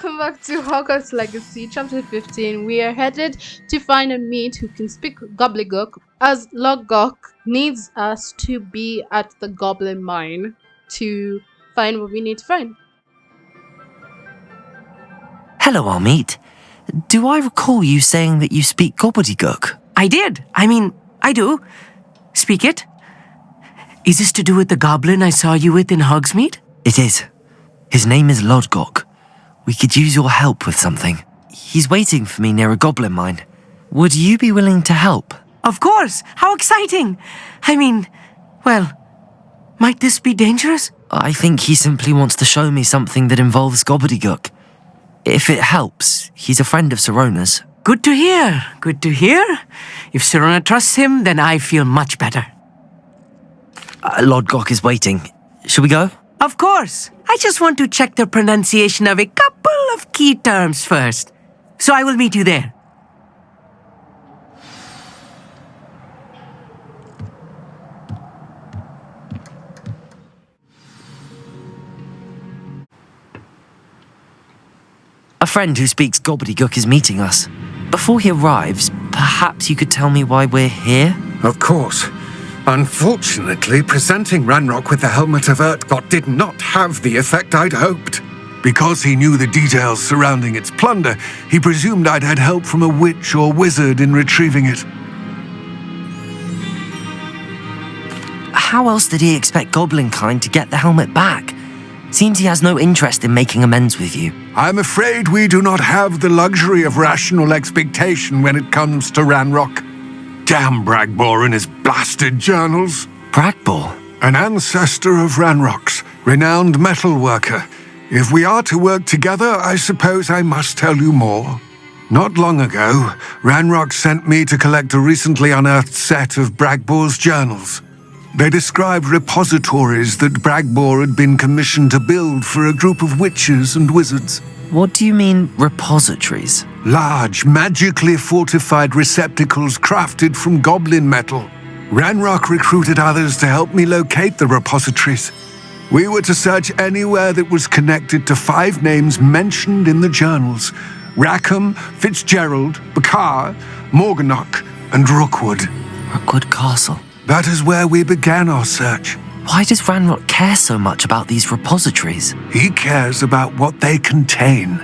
welcome back to Hogwarts Legacy, Chapter 15. We are headed to find a meet who can speak gobbledygook, as Logok needs us to be at the Goblin Mine to find what we need to find. Hello, Amit. Do I recall you saying that you speak gobbledygook? I did. I do. Speak it. Is this to do with the goblin I saw you with in Hogsmeade? It is. His name is Lodgok. We could use your help with something. He's waiting for me near a goblin mine. Would you be willing to help? Of course. How exciting. Might this be dangerous? I think he simply wants to show me something that involves gobbledygook. If it helps, he's a friend of Sirona's. Good to hear. Good to hear. If Sirona trusts him, then I feel much better. Lodgok is waiting. Shall we go? Of course. I just want to check the pronunciation of a couple of key terms first. So I will meet you there. A friend who speaks gobbledygook is meeting us. Before he arrives, perhaps you could tell me why we're here? Of course. Unfortunately, presenting Ranrock with the Helmet of Urtkot did not have the effect I'd hoped. Because he knew the details surrounding its plunder, he presumed I'd had help from a witch or wizard in retrieving it. How else did he expect Goblinkind to get the helmet back? Seems he has no interest in making amends with you. I'm afraid we do not have the luxury of rational expectation when it comes to Ranrock. Damn Bragbor and his blasted journals. Bragbor? An ancestor of Ranrock's, renowned metal worker. If we are to work together, I suppose I must tell you more. Not long ago, Ranrock sent me to collect a recently unearthed set of Bragbor's journals. They described repositories that Bragbor had been commissioned to build for a group of witches and wizards. What do you mean, repositories? Large, magically fortified receptacles crafted from goblin metal. Ranrock recruited others to help me locate the repositories. We were to search anywhere that was connected to 5 names mentioned in the journals: Rackham, Fitzgerald, Bakar, Morganach, and Rookwood. Rookwood Castle. That is where we began our search. Why does Ranrock care so much about these repositories? He cares about what they contain.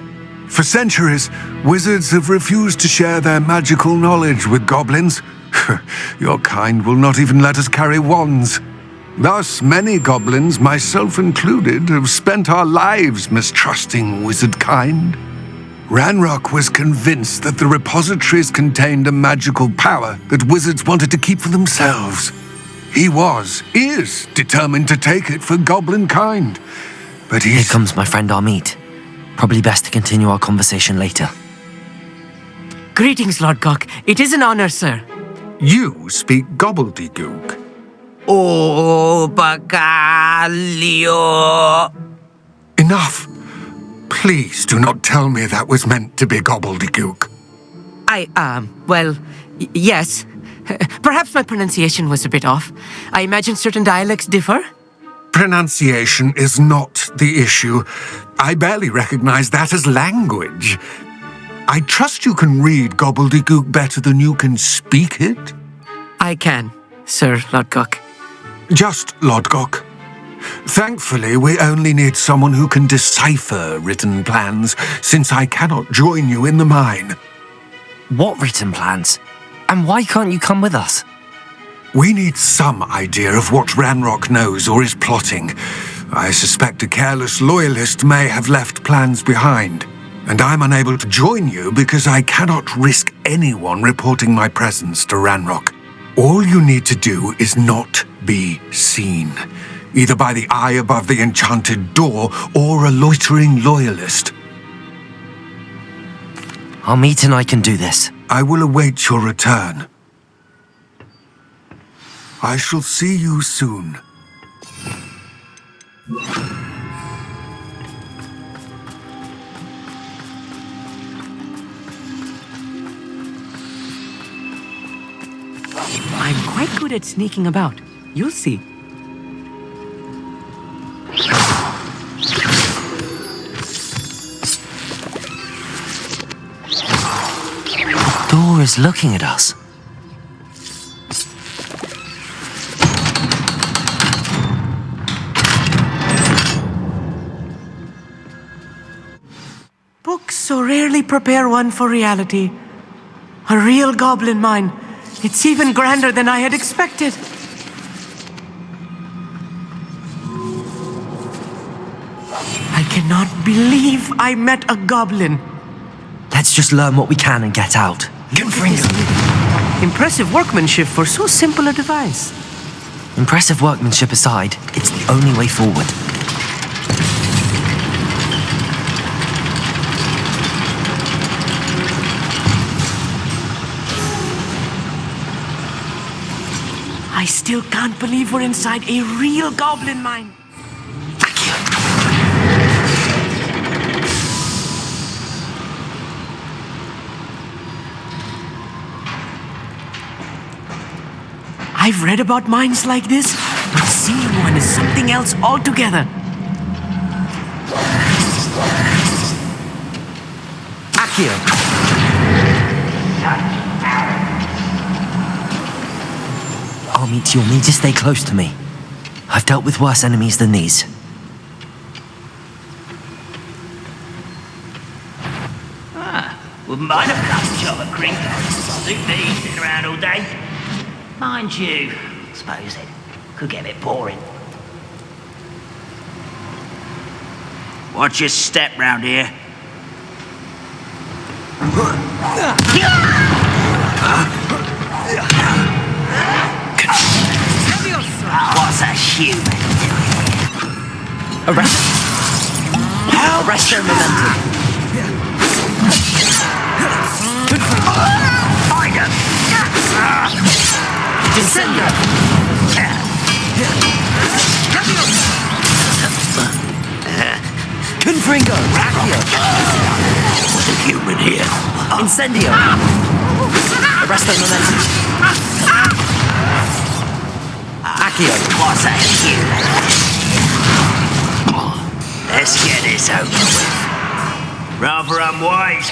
For centuries, wizards have refused to share their magical knowledge with goblins. Your kind will not even let us carry wands. Thus, many goblins, myself included, have spent our lives mistrusting wizard kind. Ranrock was convinced that the repositories contained a magical power that wizards wanted to keep for themselves. He is determined to take it for goblin kind. But Here comes my friend Amit. Probably best to continue our conversation later. Greetings, Lodgok. It is an honor, sir. You speak gobbledygook. Oh, Bagalio. Enough. Please do not tell me that was meant to be gobbledygook. Yes. Perhaps my pronunciation was a bit off. I imagine certain dialects differ. Pronunciation is not the issue. I barely recognize that as language. I trust you can read gobbledygook better than you can speak it. I can, Sir Lodgok. Just Lodgok. Thankfully, we only need someone who can decipher written plans, since I cannot join you in the mine. What written plans? And why can't you come with us? We need some idea of what Ranrock knows or is plotting. I suspect a careless loyalist may have left plans behind. And I'm unable to join you because I cannot risk anyone reporting my presence to Ranrock. All you need to do is not be seen, either by the eye above the enchanted door or a loitering loyalist. Amit and I can do this. I will await your return. I shall see you soon. I'm quite good at sneaking about. You'll see. door is looking at us. Books so rarely prepare one for reality. A real goblin mine. It's even grander than I had expected. I cannot believe I met a goblin. Let's just learn what we can and get out. Impressive workmanship for so simple a device. Impressive workmanship aside, it's the only way forward. I still can't believe we're inside a real goblin mine. I've read about mines like this, but seeing one is something else altogether. Accio! Amit, you'll need to stay close to me. I've dealt with worse enemies than these. Wouldn't mind a couple shot of cream. Suit me sitting around all day. Mind you, I suppose it could get a bit boring. Watch your step round here. What's a human doing here? Arrest their momentum. Find him! Descender! Confringo! Accio! What's a human here? Incendio! Arrest their momentum. Accio! What's a human? Let's get this over with. Rather unwise.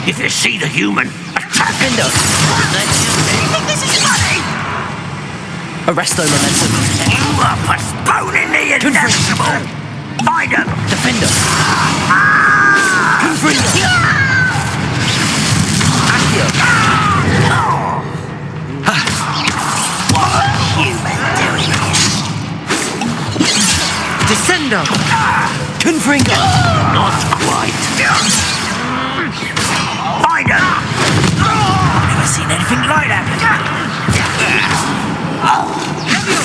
If you see the human, attack him. Defender! You think this is funny? Arrest their momentum. You are postponing the inevitable. Find him. Defender! Confringo! Accio! What's a human doing here? Descendo! Confringo! Not quite. Find him. Never seen anything like that.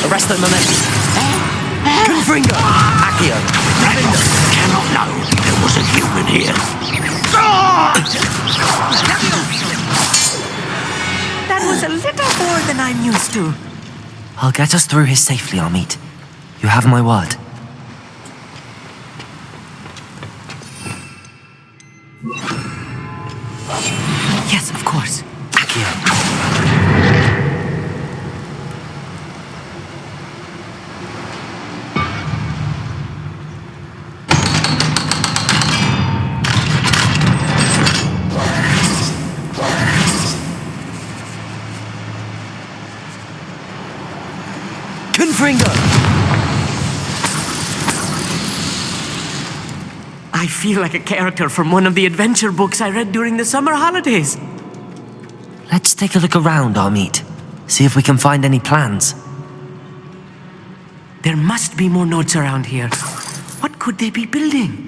Arrest their momentum. Confringo! Accio! Defender! Cannot know there was a human here. That was a little more than I'm used to. I'll get us through here safely, Amit. You have my word. Yes, of course. Accio! Confringo! I feel like a character from one of the adventure books I read during the summer holidays. Let's take a look around, Amit. See if we can find any plans. There must be more notes around here. What could they be building?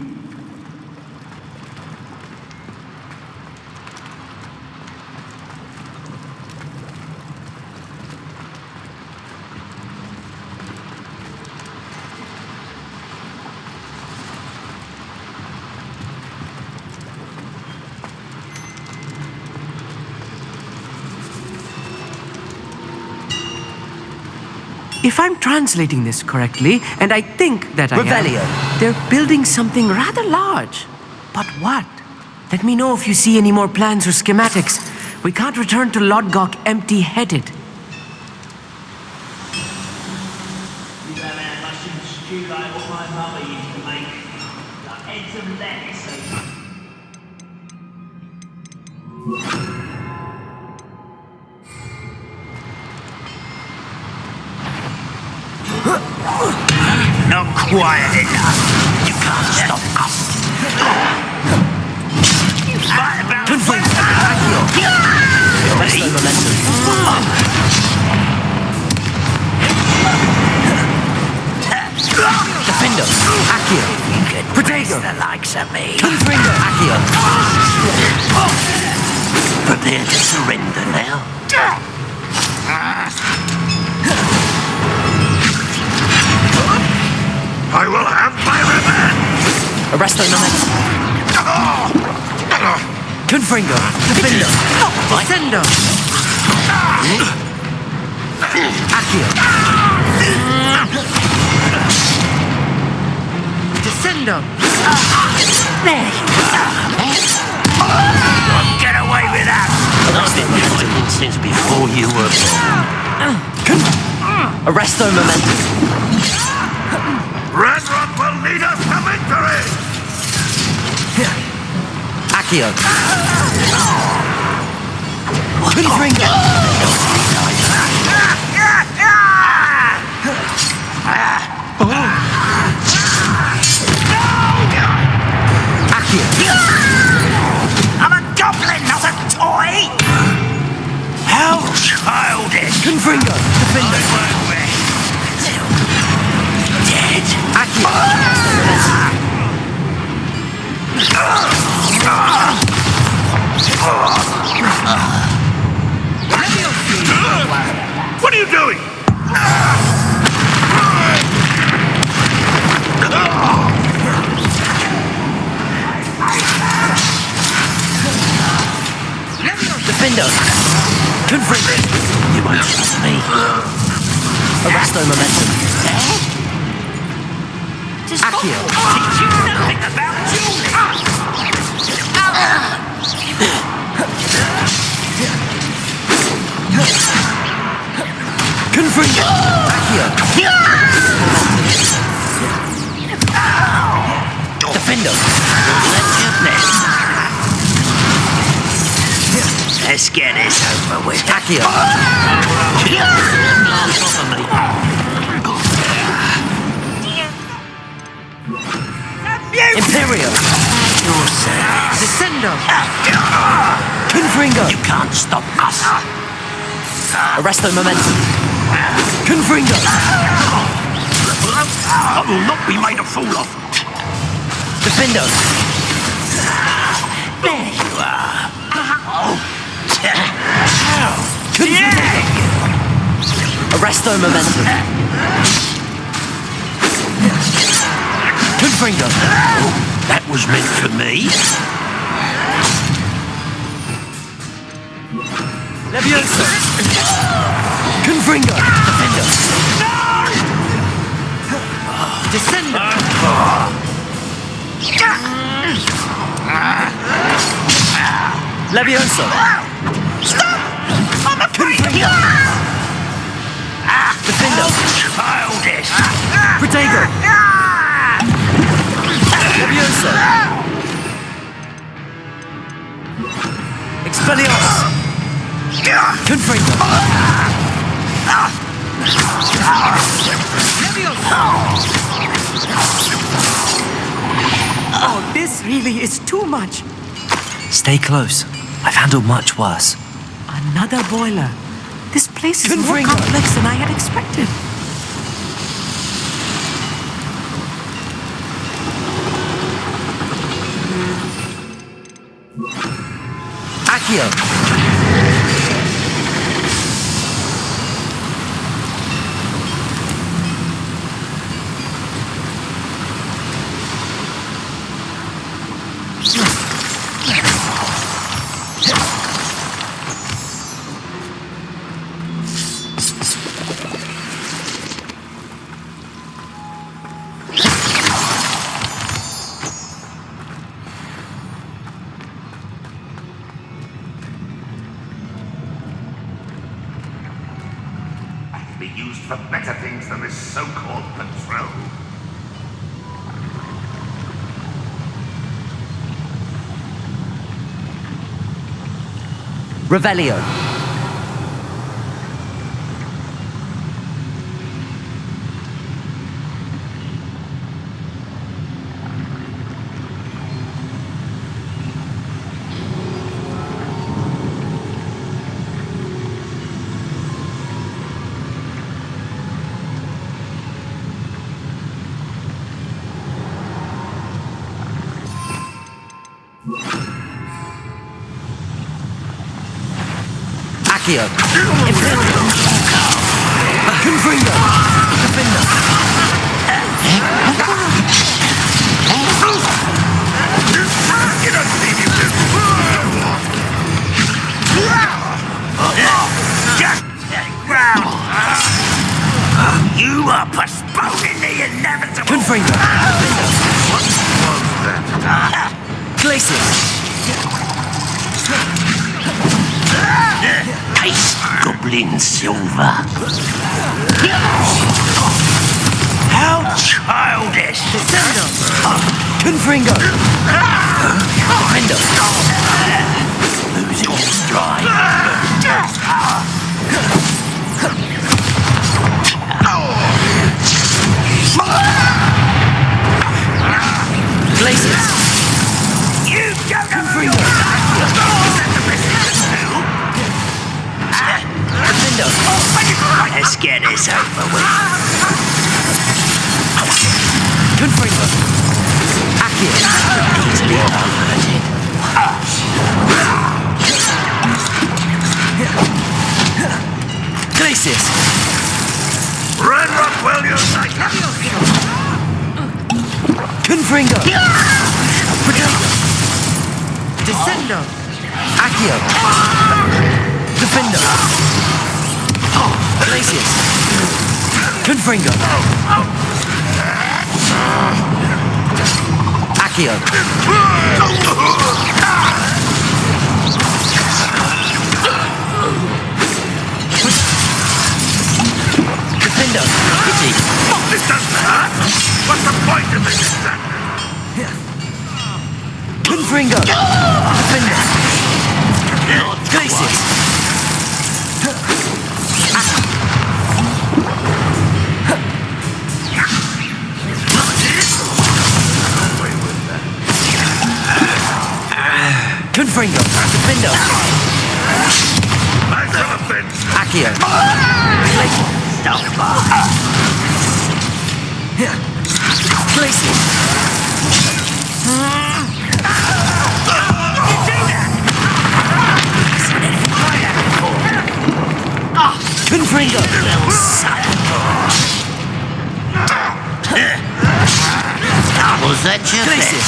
If I'm translating this correctly, and I think that I Revelio. am, they're building something rather large. But what? Let me know if you see any more plans or schematics. We can't return to Lodgok empty-headed. You have had mushroom stew like what my mother used to make. Like eggs and lettuce. quiet enough. You can't stop us. You fight about Arrest the momentum. Defender. Accio. You could Protego. the likes of me. Confringo. Accio. Prepare to surrender now. I will have my revenge! Arrest the momentum. Confringo. Defender. Descendo. Accio. Descendo. There you are. Get away with that! I've been fighting since before you were born. Arrest the momentum. Ragnarok will lead us to victory! Accio. Confringo. Accio. I'm a goblin, not a toy! How childish! Confringo. Defender. Dead! Accio. What are you doing? Defender. Confringo. You won't trust me. Arrest the momentum. Accio. Teach you nothing about dueling! Confringo. Accio. Defender. Let's get this over with. Accio. Imperio. Descendo. Confringo. You can't stop us. Arrest the momentum. Confringo. I will not be made a fool of. Defender. There you are. Arrest the momentum. Confringo. That was meant for me. Leviosa. Confringo. Defender. Descendo. Leviosa. Stop! I'm afraid of you! Defender. Childish! Protego. Leviosa. Expelliarmus. Confringo. Oh, this really is too much. Stay close. I've handled much worse. Another boiler. This place is more Confringo. complex than I had expected. Accio. Be used for better things than this so-called patrol. Revelio. Accio. Confringo. Defender. You don't see me with just ground. You are postponing the inevitable. Confringo. What was that? Glacius. Ice Goblin Silver. How childish! Confringo. Defender. Losing his stride. Glacius. You don't know Confringo. Defender. Let's get this over with. Confringo. Accio. Easily averted. Glacius. Run, Rockwell, you're like. Confringo. Descendo. Accio. Defender. Glacius. Confringo. Accio. Defender. Pity. This doesn't hurt. What's the point of this? Confringo. Defender. Glacius. Confringo. Defender. Nice offense. Accio. Glacius. Confringo. Was that your Glacius.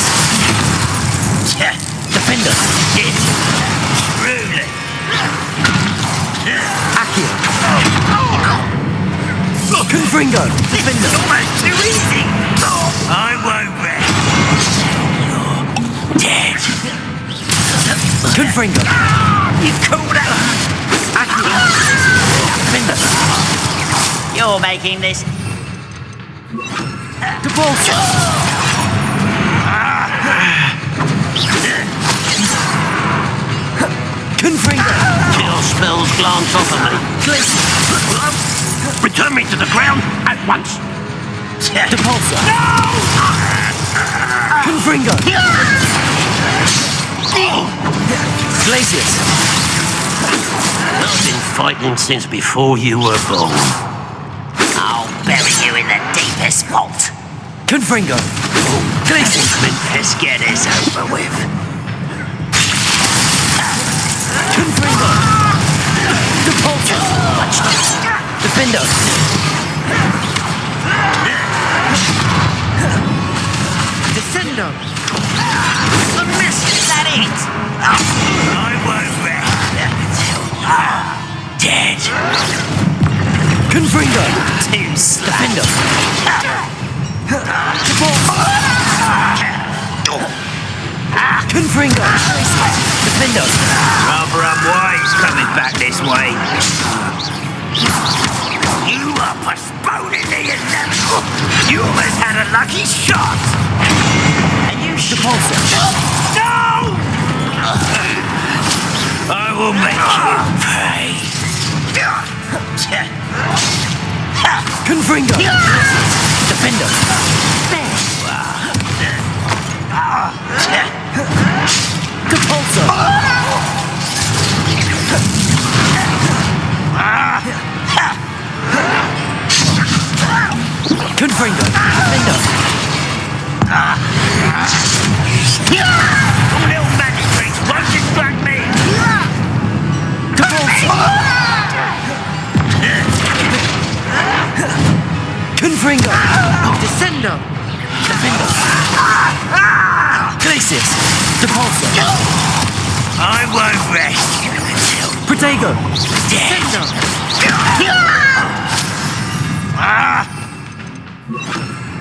best? Defender. It. Truly. Accio. Confringo. Defender. Almost too easy. I won't rest. You're dead. Confringo. You called up. Accio. Defender. You're making this. Depulso. Confringo. Kill spells glance off of me. Glacius. Return me to the ground at once. Depulso. Confringo. Glacius. I've been fighting since before you were born. I'll bury you in the deepest vault. Confringo. Glacius. Let's get this over with. Confringo. Depulso. Defender. Descendo. A miss, is that it? I won't rest until you're dead. Confringo. Too slow. Defender. Confringo. Defender. Rather unwise coming back this way. You are postponing the inevitable. You almost had a lucky shot. And you Depulso. No! I will make you pay. Confringo. Defender. Depulso. Confringo. Defender. Little magic tricks won't distract me. Depulso. Confringo! Descendo! Glacius! Depulso! I won't rest until Protego! Descendo!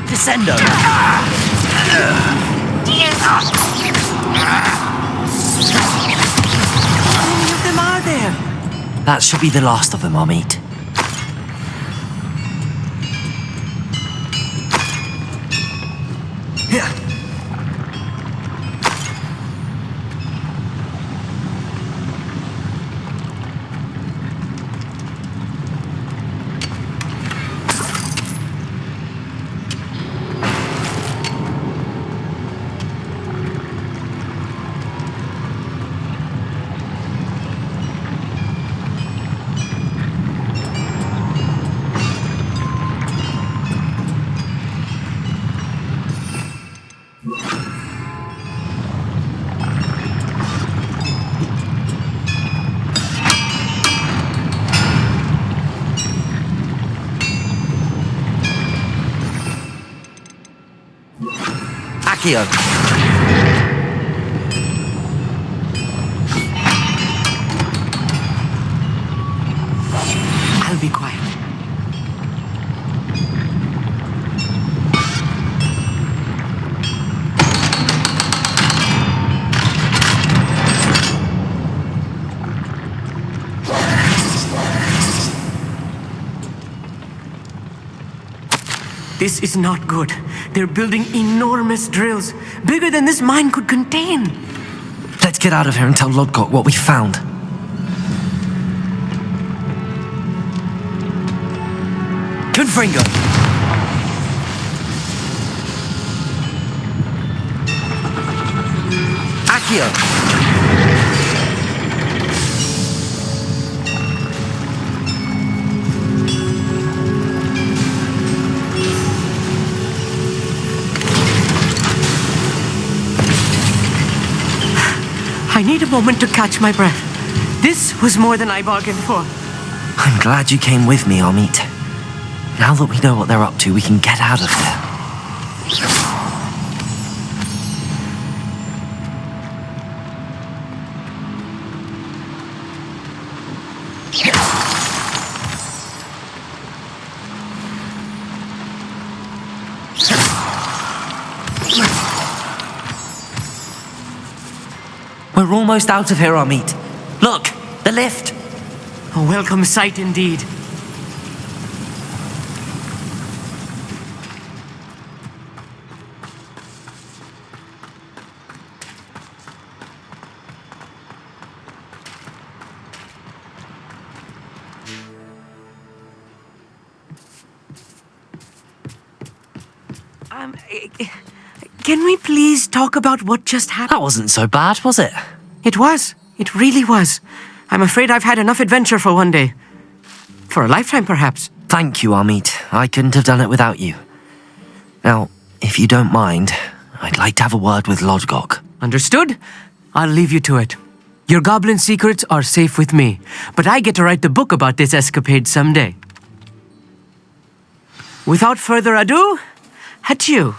Descendo! How many of them are there? That should be the last of them, Amit. Accio! I'll be quiet. This is not good. They're building enormous drills, bigger than this mine could contain. Let's get out of here and tell Lodgok what we found. Confringo! Accio! I need a moment to catch my breath. This was more than I bargained for. I'm glad you came with me, Amit. Now that we know what they're up to, we can get out of here. We're almost out of here, Amit. Look, the lift. A welcome sight indeed. Can we please talk about what just happened? That wasn't so bad, was it? It was. It really was. I'm afraid I've had enough adventure for one day. For a lifetime, perhaps. Thank you, Amit. I couldn't have done it without you. Now, if you don't mind, I'd like to have a word with Lodgok. Understood? I'll leave you to it. Your goblin secrets are safe with me, but I get to write the book about this escapade someday. Without further ado, adieu.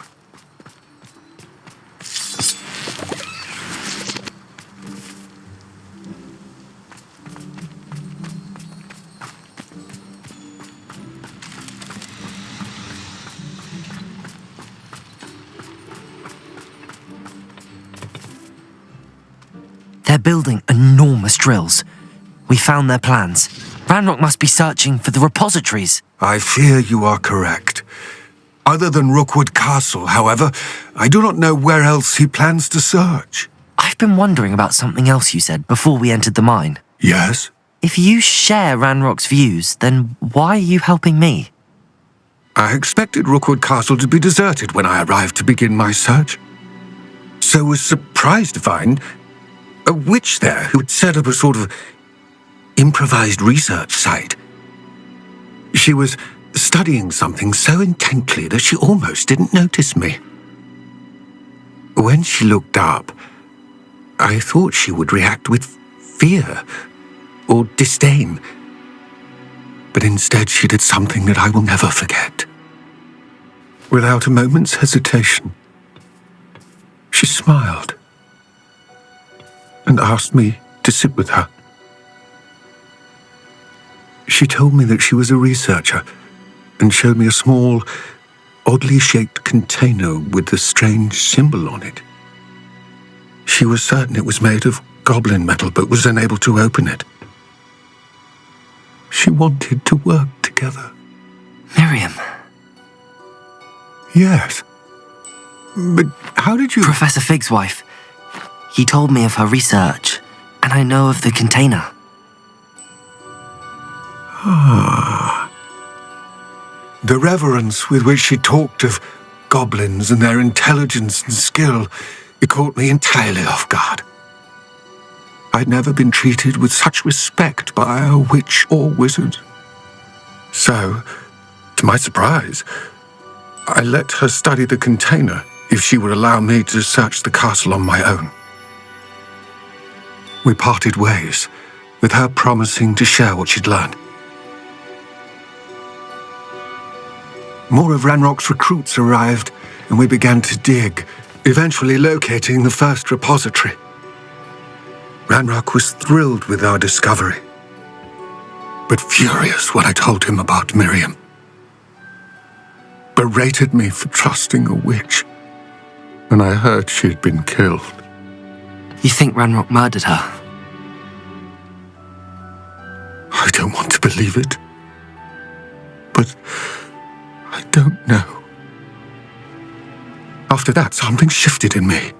They're building enormous drills. We found their plans. Ranrock must be searching for the repositories. I fear you are correct. Other than Rookwood Castle, however, I do not know where else he plans to search. I've been wondering about something else you said before we entered the mine. Yes? If you share Ranrock's views, then why are you helping me? I expected Rookwood Castle to be deserted when I arrived to begin my search. So was surprised to find a witch there who had set up a sort of improvised research site. She was studying something so intently that she almost didn't notice me. When she looked up, I thought she would react with fear or disdain. But instead she did something that I will never forget. Without a moment's hesitation, she smiled and asked me to sit with her. She told me that she was a researcher and showed me a small, oddly shaped container with a strange symbol on it. She was certain it was made of goblin metal, but was unable to open it. She wanted to work together. Miriam. Yes. But how did you... Professor Fig's wife. He told me of her research, and I know of the container. Ah. The reverence with which she talked of goblins and their intelligence and skill, it caught me entirely off guard. I'd never been treated with such respect by a witch or wizard. So, to my surprise, I let her study the container if she would allow me to search the castle on my own. We parted ways, with her promising to share what she'd learned. More of Ranrock's recruits arrived, and we began to dig, eventually locating the first repository. Ranrock was thrilled with our discovery, but furious when I told him about Miriam. Berated me for trusting a witch, and I heard she had been killed. You think Ranrock murdered her? I don't want to believe it, but I don't know. After that, something shifted in me.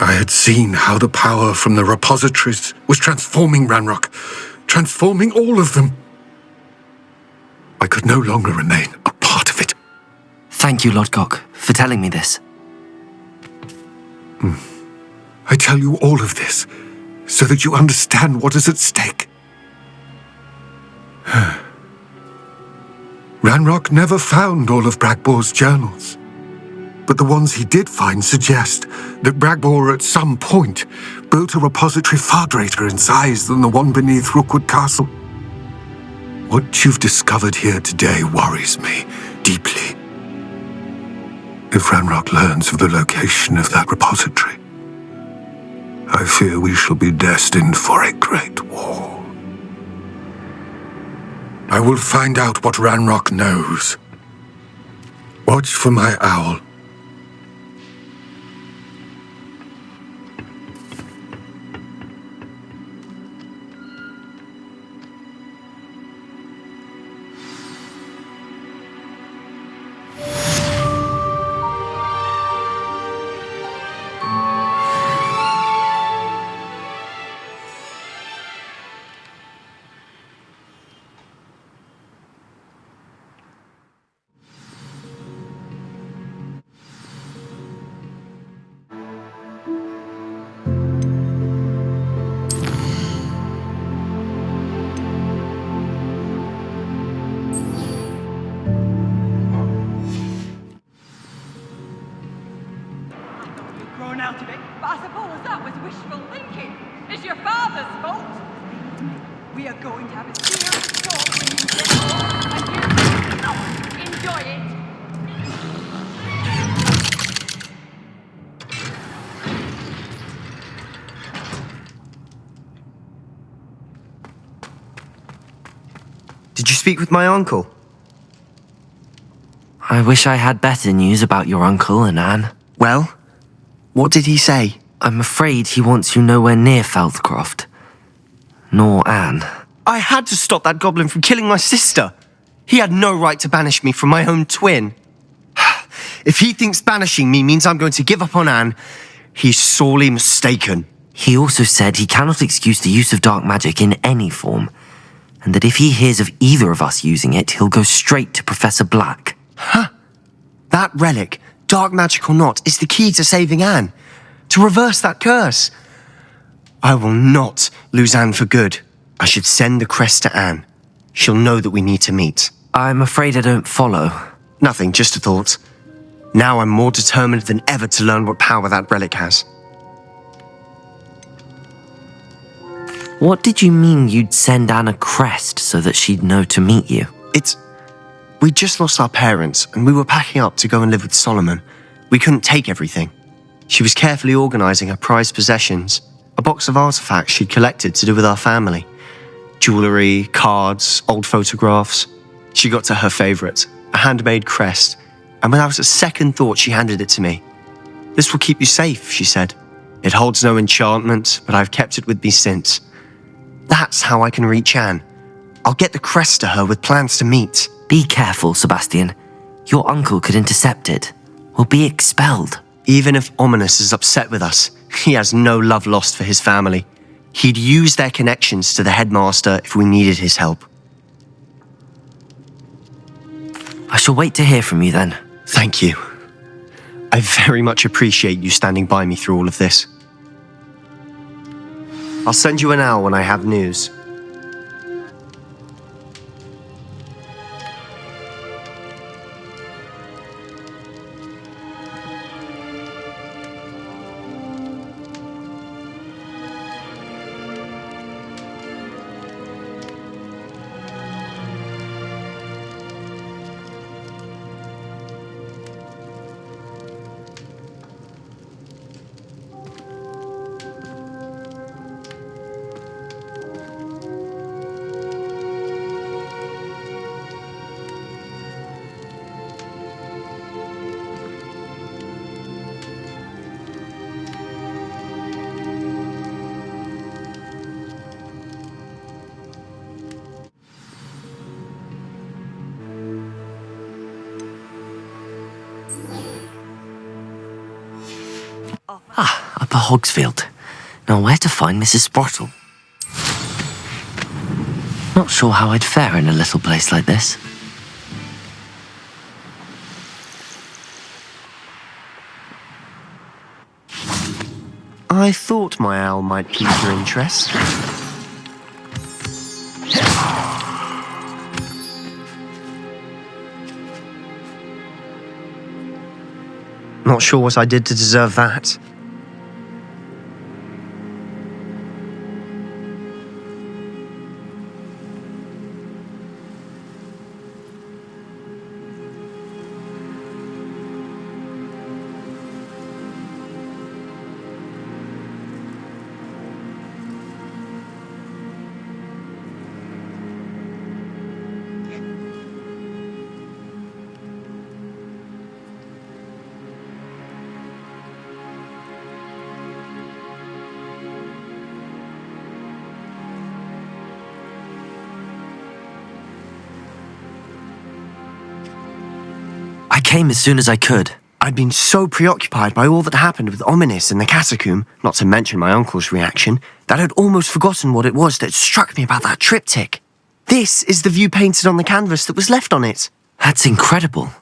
I had seen how the power from the repositories was transforming Ranrock, transforming all of them. I could no longer remain a part of it. Thank you, Lodgok, for telling me this. I tell you all of this so that you understand what is at stake. Ranrock never found all of Bragbor's journals, but the ones he did find suggest that Bragbor at some point built a repository far greater in size than the one beneath Rookwood Castle. What you've discovered here today worries me deeply. If Ranrock learns of the location of that repository, I fear we shall be destined for a great war. I will find out what Ranrock knows. Watch for my owl. Grown out of it, but I suppose that was wishful thinking. It's your father's fault. We are going to have a serious talk when you get home, and you enjoy it. Did you speak with my uncle? I wish I had better news about your uncle and Anne. Well, what did he say? I'm afraid he wants you nowhere near Feldcroft. Nor Anne. I had to stop that goblin from killing my sister. He had no right to banish me from my own twin. If he thinks banishing me means I'm going to give up on Anne, he's sorely mistaken. He also said he cannot excuse the use of dark magic in any form, and that if he hears of either of us using it, he'll go straight to Professor Black. That relic, dark magic or not, is the key to saving Anne. To reverse that curse. I will not lose Anne for good. I should send the crest to Anne. She'll know that we need to meet. I'm afraid I don't follow. Nothing, just a thought. Now I'm more determined than ever to learn what power that relic has. What did you mean you'd send Anne a crest so that she'd know to meet you? We'd just lost our parents, and we were packing up to go and live with Solomon. We couldn't take everything. She was carefully organising her prized possessions, a box of artefacts she'd collected to do with our family. Jewellery, cards, old photographs. She got to her favourite, a handmade crest, and without a second thought she handed it to me. "This will keep you safe," she said. "It holds no enchantment, but I've kept it with me since. That's how I can reach Anne. I'll get the crest to her with plans to meet." Be careful, Sebastian. Your uncle could intercept it. We'll be expelled. Even if Ominous is upset with us, he has no love lost for his family. He'd use their connections to the headmaster if we needed his help. I shall wait to hear from you then. Thank you. I very much appreciate you standing by me through all of this. I'll send you an owl when I have news. Upper Hogsfield. Now where to find Mrs. Sprottle? Not sure how I'd fare in a little place like this. I thought my owl might pique your interest. Not sure what I did to deserve that. I came as soon as I could. I'd been so preoccupied by all that happened with Ominous in the catacomb, not to mention my uncle's reaction, that I'd almost forgotten what it was that struck me about that triptych. This is the view painted on the canvas that was left on it. That's incredible.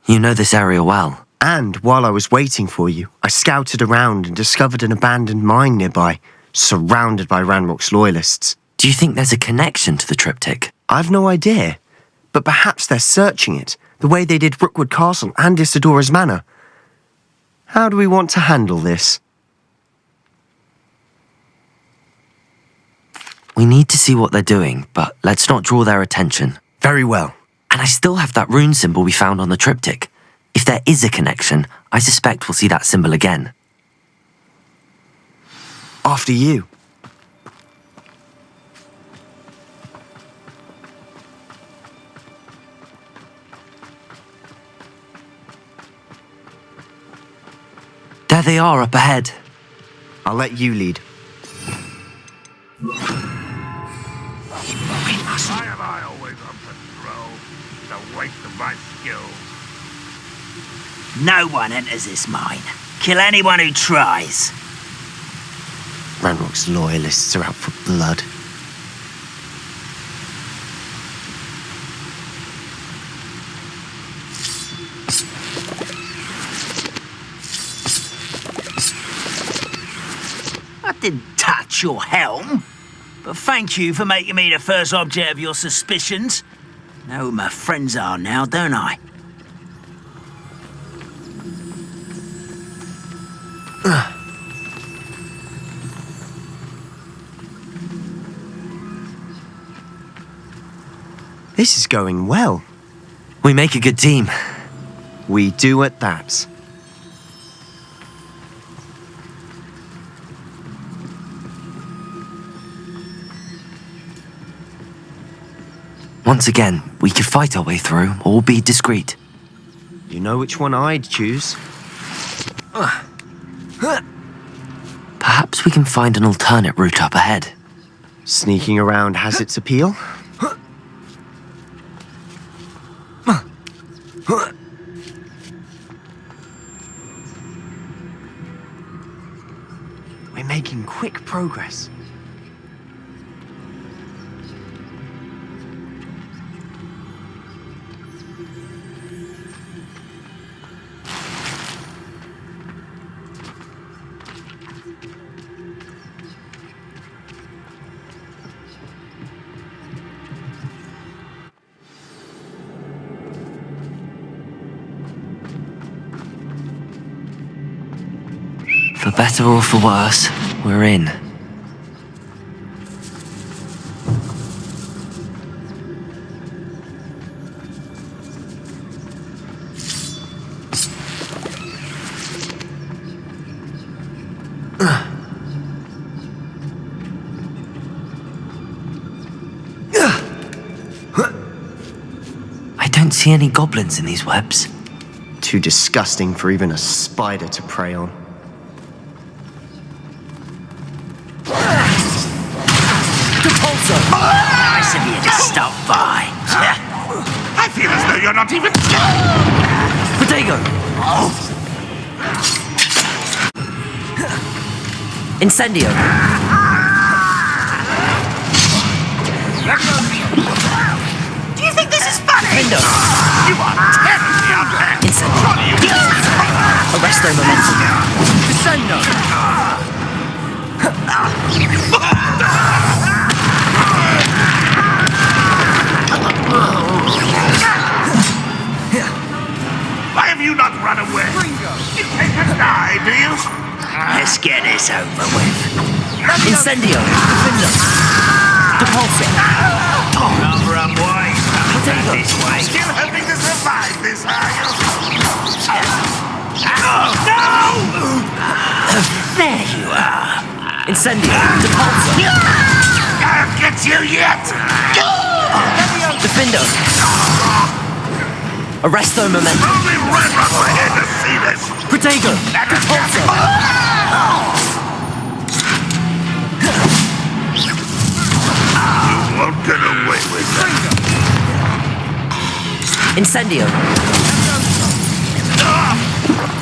You know this area well. And while I was waiting for you, I scouted around and discovered an abandoned mine nearby, surrounded by Ranrock's loyalists. Do you think there's a connection to the triptych? I've no idea, but perhaps they're searching it, the way they did Rookwood Castle and Isidora's Manor. How do we want to handle this? We need to see what they're doing, but let's not draw their attention. Very well. And I still have that rune symbol we found on the triptych. If there is a connection, I suspect we'll see that symbol again. After you. There they are up ahead. I'll let you lead. Why am I always on patrol? It's a waste of my skills. No one enters this mine. Kill anyone who tries. Ranrock's loyalists are out for blood. I didn't touch your helm. But thank you for making me the first object of your suspicions. Know who my friends are now, don't I? This is going well. We make a good team. We do at that. Once again, we could fight our way through or be discreet. You know which one I'd choose? Perhaps we can find an alternate route up ahead. Sneaking around has its appeal. We're making quick progress. For better or for worse, we're in. I don't see any goblins in these webs. Too disgusting for even a spider to prey on. Nice of you to stop by. I feel as though you're not even... Potato! Incendio! Do you think this is funny? Window! You are terribly unfair. Incendio! Arresto momentum! Descendo! Why have you not run away? You take a die, do you? Let's get this over with. Incendio! Window! Depulso! Number up wise. Potato! This way. Still hoping to survive this, are you? There you are. Incendio! Depulso! I'll get you yet! Defendo! Arresto momentum! Only run off my head to see this! Protego! Depulso! You won't get away with that. Incendio!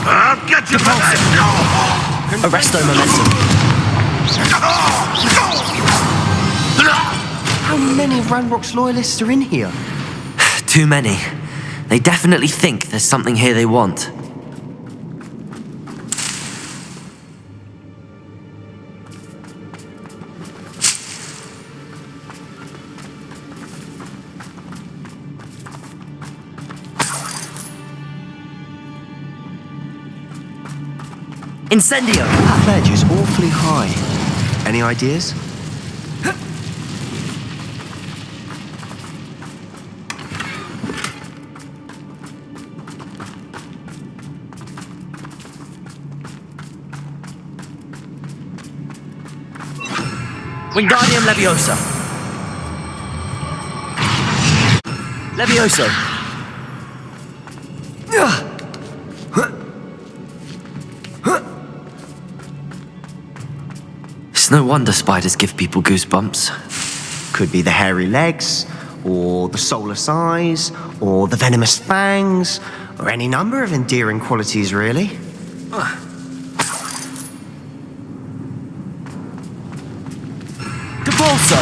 I'll get you for that! Arresto momentum! How many Ranrock's loyalists are in here? Too many. They definitely think there's something here they want. Incendio! That ledge is awfully high. Any ideas? Wingardium Leviosa! Levioso! It's no wonder spiders give people goosebumps. Could be the hairy legs, or the soulless eyes, or the venomous fangs, or any number of endearing qualities, really. Depulso!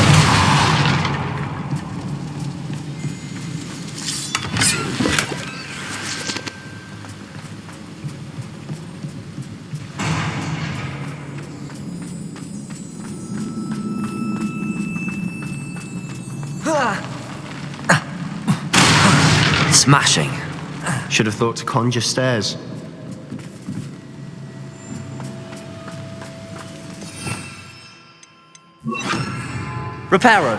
Smashing. Should have thought to conjure stairs. Reparo.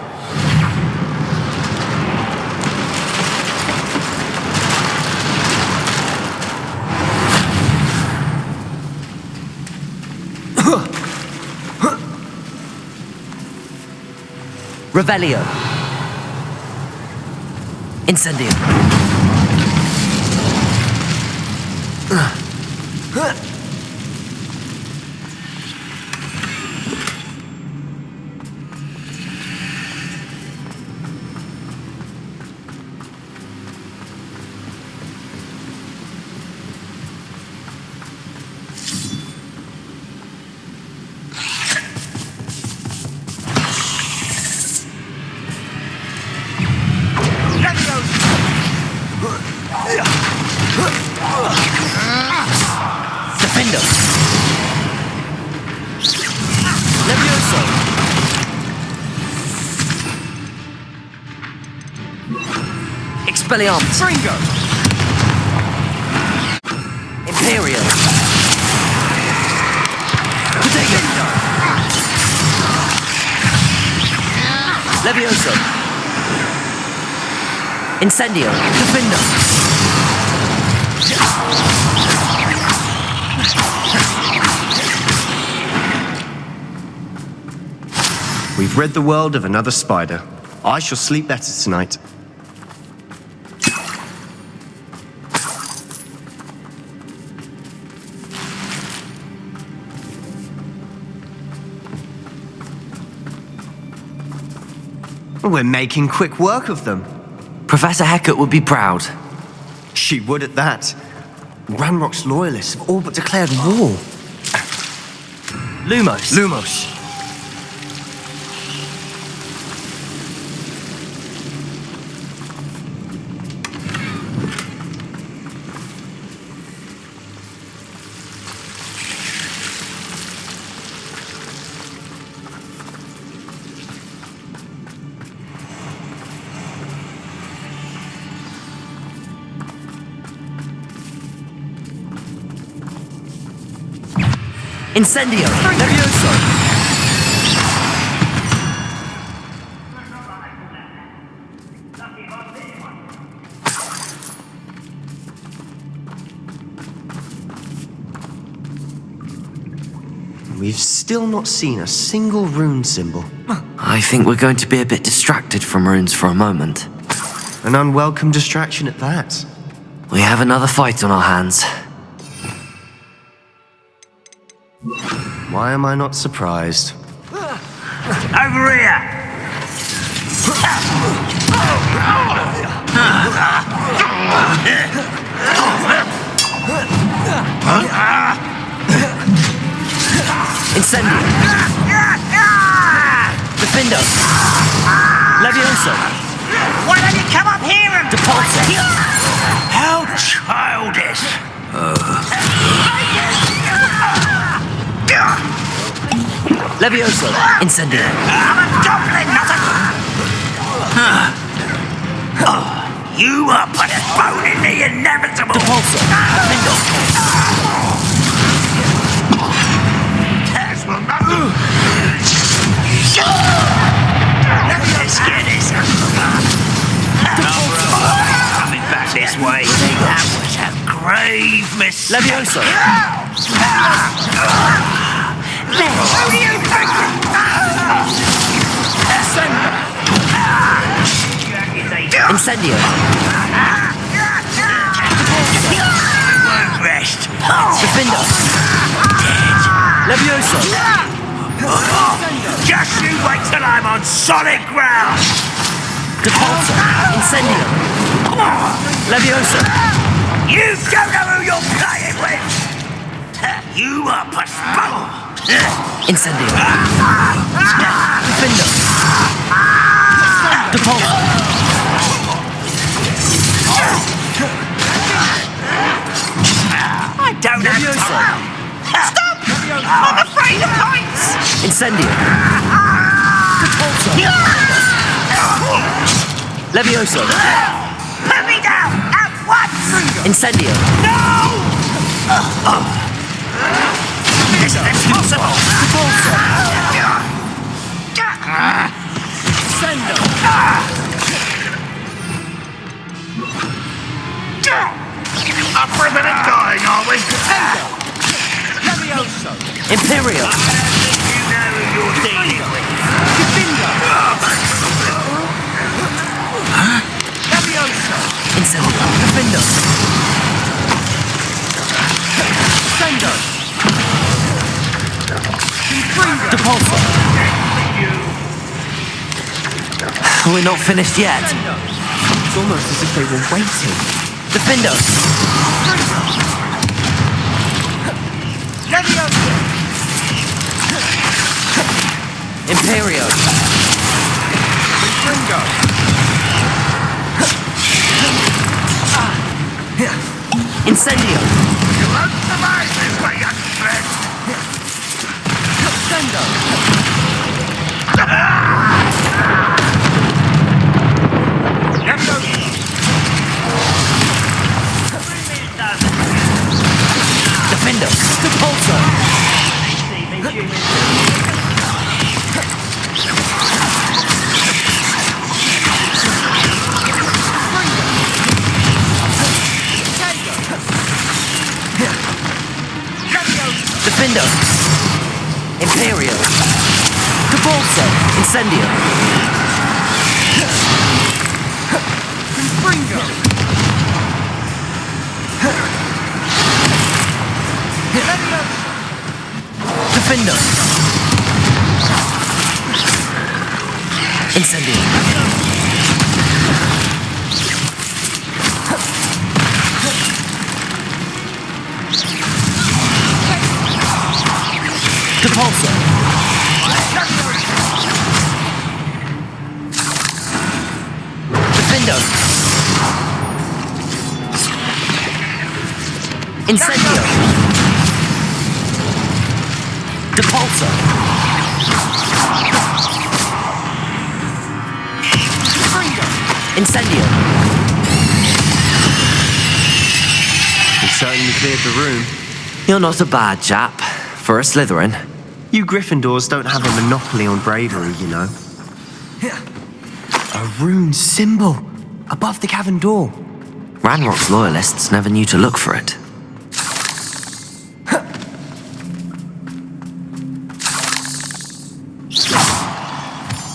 Revelio. Incendio. Defendo. Levioso. Expelliarmus. Fringo. Imperio. Protego. Levioso. Incendio. Defendo. We've rid the world of another spider. I shall sleep better tonight. We're making quick work of them. Professor Hecat would be proud. She would at that. Ranrock's loyalists have all but declared war. Lumos. Lumos. Incendio. Levioso. We've still not seen a single rune symbol. I think we're going to be a bit distracted from runes for a moment. An unwelcome distraction at that. We have another fight on our hands. Why am I not surprised? Over here! Incendio. Defendo. Levioso. Why don't you come up here and... Depulso. How childish! Levioso. Incendio. I'm a goblin, not a... You are postponing the inevitable! Depulso. Defendo. Tess will not... Let's get this. Coming back this way. That was a grave mistake. Levioso. Who do you think? Incendio. Won't rest. Defendo. Levioso. Just you wait till I'm on solid ground. Depulso. Incendio. Levioso. You don't know who you're playing with. You are postponed. Incendio. Defendo. Depulso. I don't have time. Stop! I'm afraid of heights. Incendio. Depulso. Levioso. Put me down at once. Incendio. No! This is impossible. Depulso. Up for a minute dying, are we? Imperial. You know who you're dealing with. Incendio. Defender. Sendo! Depulsor. We're not finished yet. It's almost as if they were waiting. Defender. Imperio. Incendio. You won't survive this, my young friend. Defender. Depulsor. Defender. Imperio. Depulsor. Incendio. Defender. Incendio. Depulsor. Defender. Incendio. Depulsor. Incendio. We certainly cleared the room. You're not a bad chap for a Slytherin. You Gryffindors don't have a monopoly on bravery, you know. A rune symbol above the cavern door. Ranrock's loyalists never knew to look for it.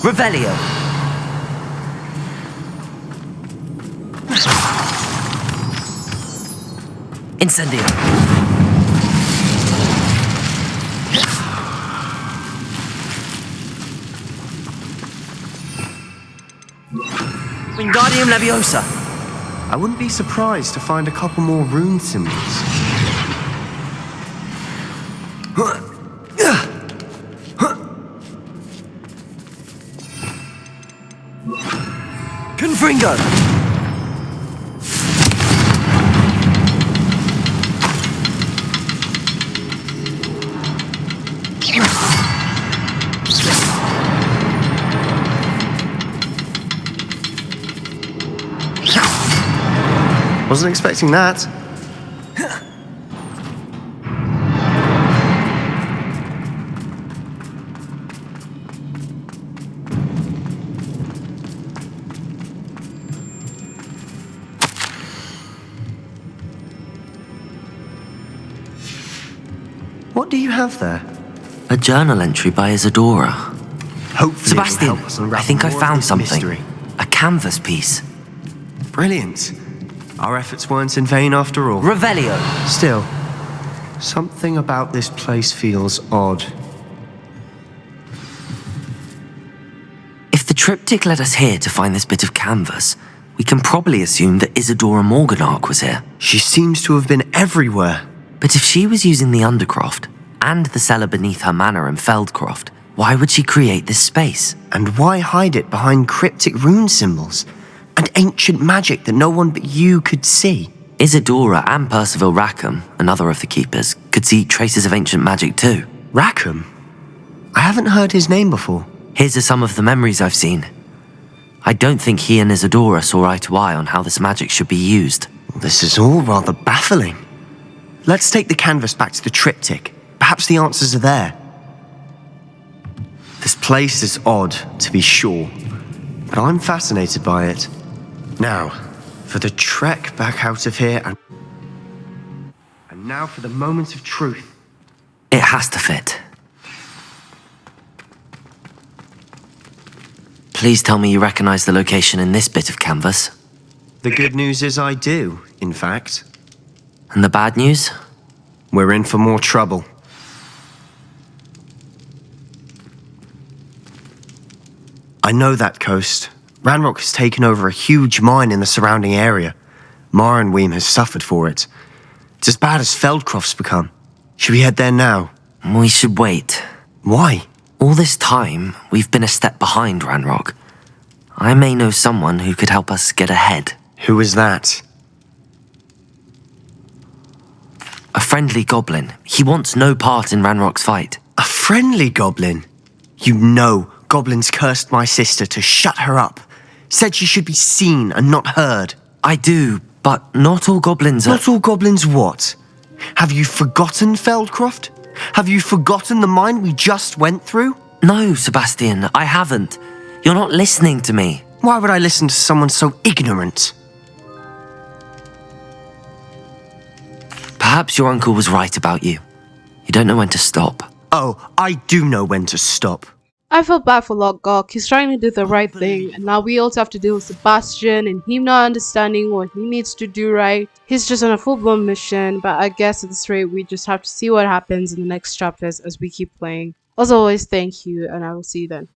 Revelio. Incendio. Wingardium Leviosa. I wouldn't be surprised to find a couple more rune symbols. Confringo. Wasn't expecting that. What do you have there? A journal entry by Isadora. Hopefully Sebastian, it'll help us unravel I think I more of found this something. mystery. A canvas piece. Brilliant. Our efforts weren't in vain after all. Revelio. Still, something about this place feels odd. If the triptych led us here to find this bit of canvas, we can probably assume that Isadora Morganach was here. She seems to have been everywhere. But if she was using the Undercroft and the cellar beneath her manor in Feldcroft, why would she create this space? And why hide it behind cryptic rune symbols and ancient magic that no one but you could see? Isadora and Percival Rackham, another of the keepers, could see traces of ancient magic too. Rackham? I haven't heard his name before. Here's are some of the memories I've seen. I don't think he and Isadora saw eye to eye on how this magic should be used. This is all rather baffling. Let's take the canvas back to the triptych. Perhaps the answers are there. This place is odd, to be sure, but I'm fascinated by it. Now, for the trek back out of here, and now for the moment of truth. It has to fit. Please tell me you recognize the location in this bit of canvas. The good news is I do, in fact. And the bad news? We're in for more trouble. I know that coast. Ranrock has taken over a huge mine in the surrounding area. Marenweem has suffered for it. It's as bad as Feldcroft's become. Should we head there now? We should wait. Why? All this time, we've been a step behind Ranrock. I may know someone who could help us get ahead. Who is that? A friendly goblin. He wants no part in Ranrock's fight. A friendly goblin? You know goblins cursed my sister to shut her up. Said she should be seen and not heard. I do, but not all goblins are— Not all goblins what? Have you forgotten Feldcroft? Have you forgotten the mine we just went through? No, Sebastian, I haven't. You're not listening to me. Why would I listen to someone so ignorant? Perhaps your uncle was right about you. You don't know when to stop. Oh, I do know when to stop. I feel bad for Lodgok. He's trying to do the right thing, and now we also have to deal with Sebastian and him not understanding what he needs to do right. He's just on a full-blown mission, but I guess at this rate we just have to see what happens in the next chapters as we keep playing. As always, thank you, and I will see you then.